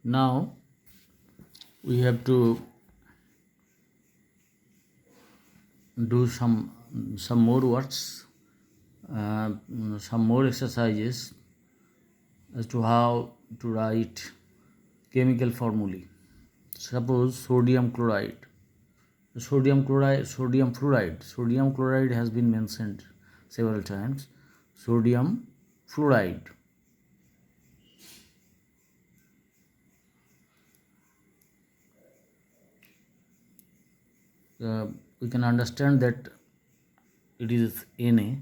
Now we have to do some more works, some more exercises as to how to write chemical formulae. Suppose sodium chloride. Sodium fluoride has been mentioned several times. Sodium fluoride. We can understand that it is Na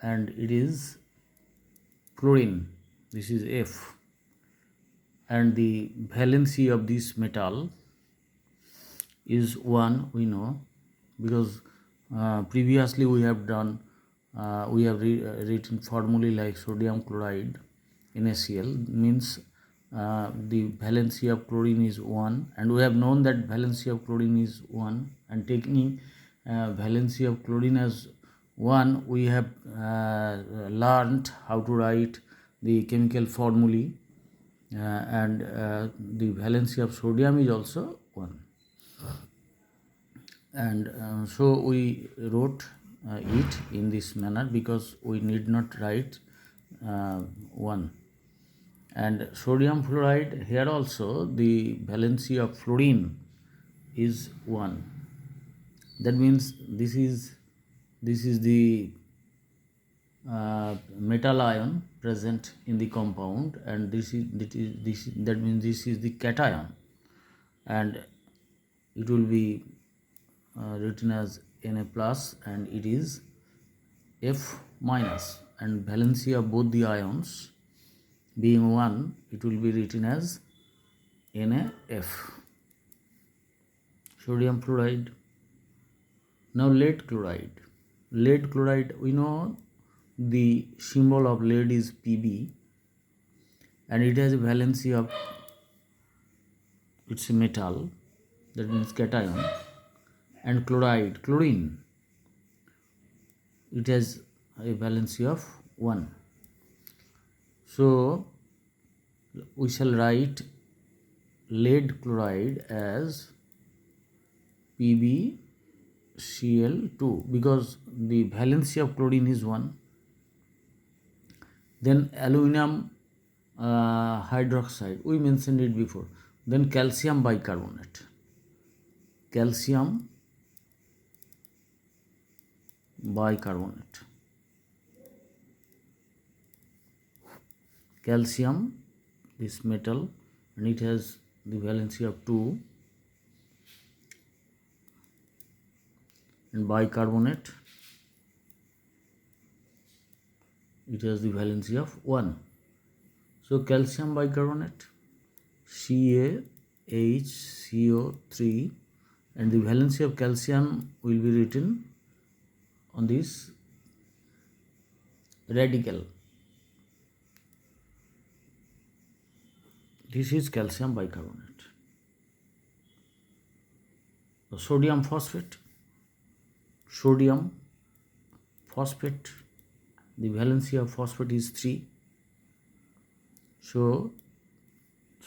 and it is chlorine. This is F, and the valency of this metal is 1, we know, because previously we have written formulae like sodium chloride NaCl means the valency of chlorine is 1, and we have known that valency of chlorine is 1, and taking valency of chlorine as 1, we have learned how to write the chemical formulae, and the valency of sodium is also 1. And so we wrote it in this manner because we need not write 1. And sodium fluoride, here also the valency of fluorine is 1. That means this is the metal ion present in the compound, and that means this is the cation, and it will be written as Na plus, and it is F minus, and valency of both the ions being 1, it will be written as NaF. Sodium fluoride. Now lead chloride. Lead chloride, we know the symbol of lead is Pb, and it has a valency of, it's a metal, that means cation. And chlorine, it has a valency of 1. So we shall write lead chloride as PbCl2 because the valency of chlorine is 1. Then aluminum hydroxide, we mentioned it before. Then calcium bicarbonate. Calcium bicarbonate. Calcium, this metal, and it has the valency of 2, and bicarbonate, it has the valency of 1. So calcium bicarbonate, CaHCO3, and the valency of calcium will be written on this radical. This is calcium bicarbonate. So sodium phosphate. Sodium phosphate, the valency of phosphate is 3. So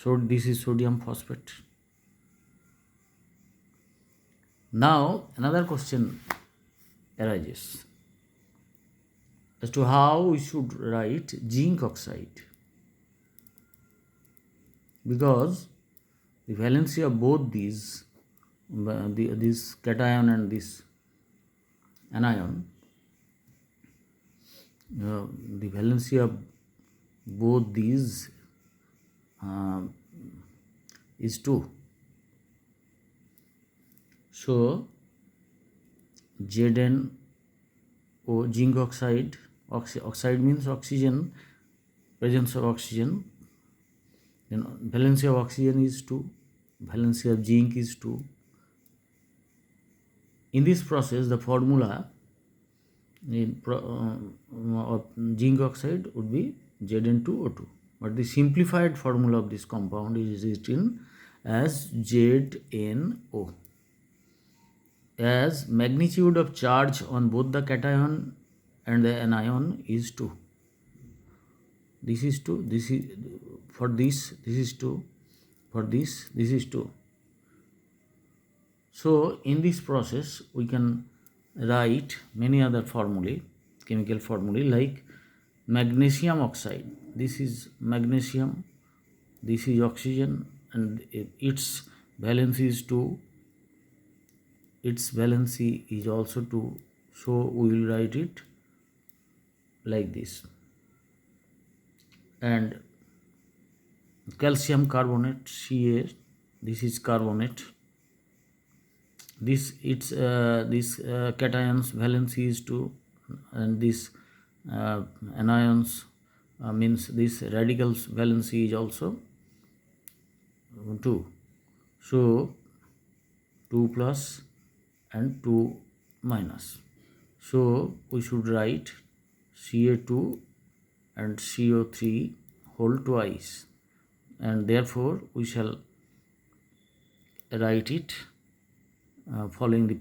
this is sodium phosphate. Now another question arises as to how we should write zinc oxide, because the valency of both these, this cation and this anion, the valency of both these is 2. So Zn, zinc oxide, oxide means oxygen, presence of oxygen, then valency of oxygen is 2, valency of zinc is 2. In this process, the formula of zinc oxide would be Zn2O2, but the simplified formula of this compound is written as ZnO, as magnitude of charge on both the cation and the anion is 2. this is 2, this is for this is 2, for this is 2. So in this process we can write many other formulae, chemical formulae, like magnesium oxide. This is magnesium, this is oxygen, and its valency is 2, its valency is also 2. So we will write it like this. And calcium carbonate, Ca, this is carbonate, this cation's valency is 2, and this anions means this radical's valency is also 2. So 2 plus and 2 minus. So we should write Ca2 and CO3 whole twice, and therefore we shall write it following the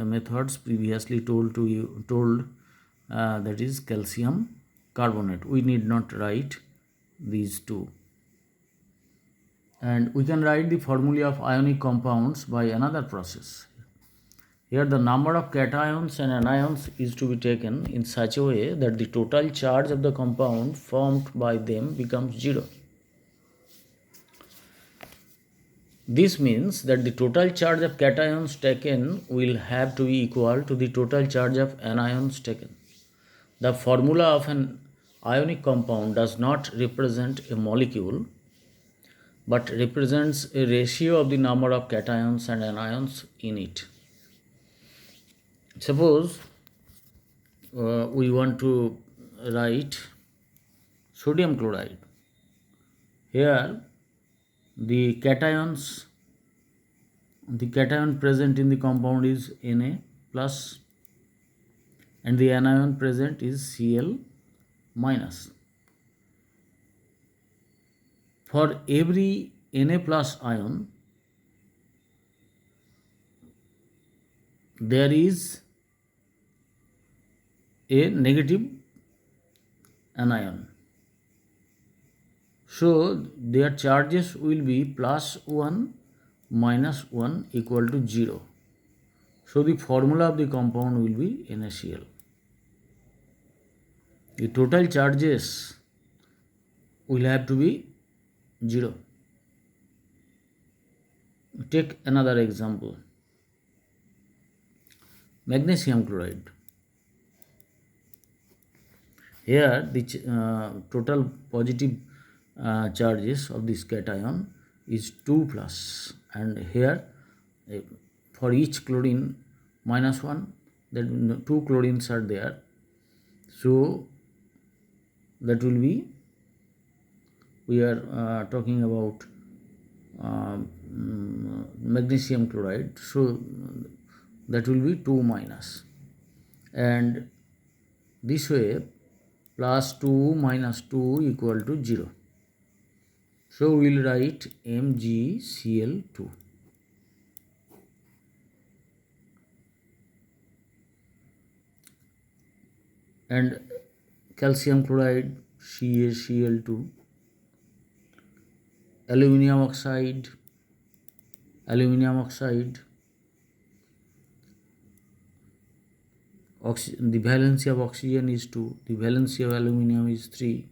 methods previously told to you, that is calcium carbonate. We need not write these two. And we can write the formula of ionic compounds by another process. Here the number of cations and anions is to be taken in such a way that the total charge of the compound formed by them becomes 0. This means that the total charge of cations taken will have to be equal to the total charge of anions taken. The formula of an ionic compound does not represent a molecule, but represents a ratio of the number of cations and anions in it. Suppose we want to write sodium chloride. Here the cation present in the compound is Na plus, and the anion present is Cl minus. For every Na plus ion, there is a negative anion. So their charges will be plus 1 minus 1 equal to 0. So the formula of the compound will be NaCl. The total charges will have to be 0. Take another example. Magnesium chloride. Here the total positive charges of this cation is 2 plus, and here for each chlorine minus 1, that 2 chlorines are there. So that will be, we are talking about magnesium chloride, so that will be 2 minus, and this way plus 2 minus 2 equal to 0. So we will write MgCl2. And calcium chloride, CaCl2, aluminum oxide, the valency of oxygen is 2, the valency of aluminum is 3.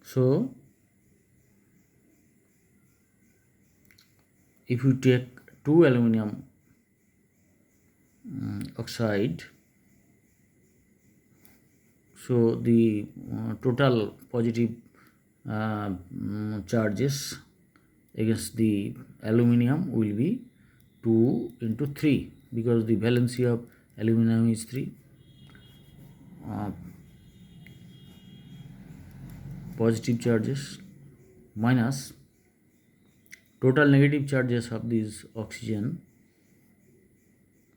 So if you take 2 aluminum oxide, so the total positive charges against the aluminum will be 2 into 3, because the valency of aluminum is 3. Positive charges minus total negative charges of this oxygen,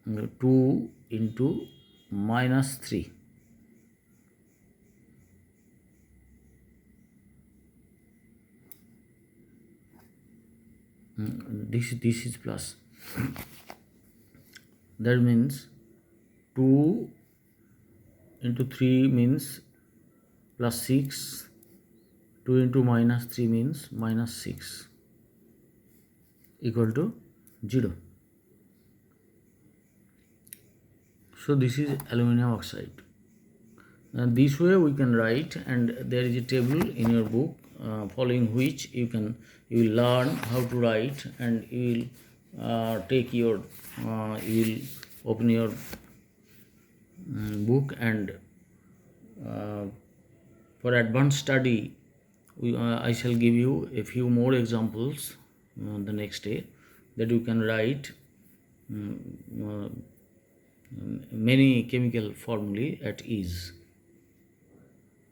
2 into minus 3. This is plus. That means 2 into 3 means plus 6, 2 into minus 3 means minus 6 equal to 0. So this is aluminum oxide. This way we can write, and there is a table in your book following which you will learn how to write, and you will you will open your book, and for advanced study I shall give you a few more examples the next day, that you can write many chemical formulae at ease.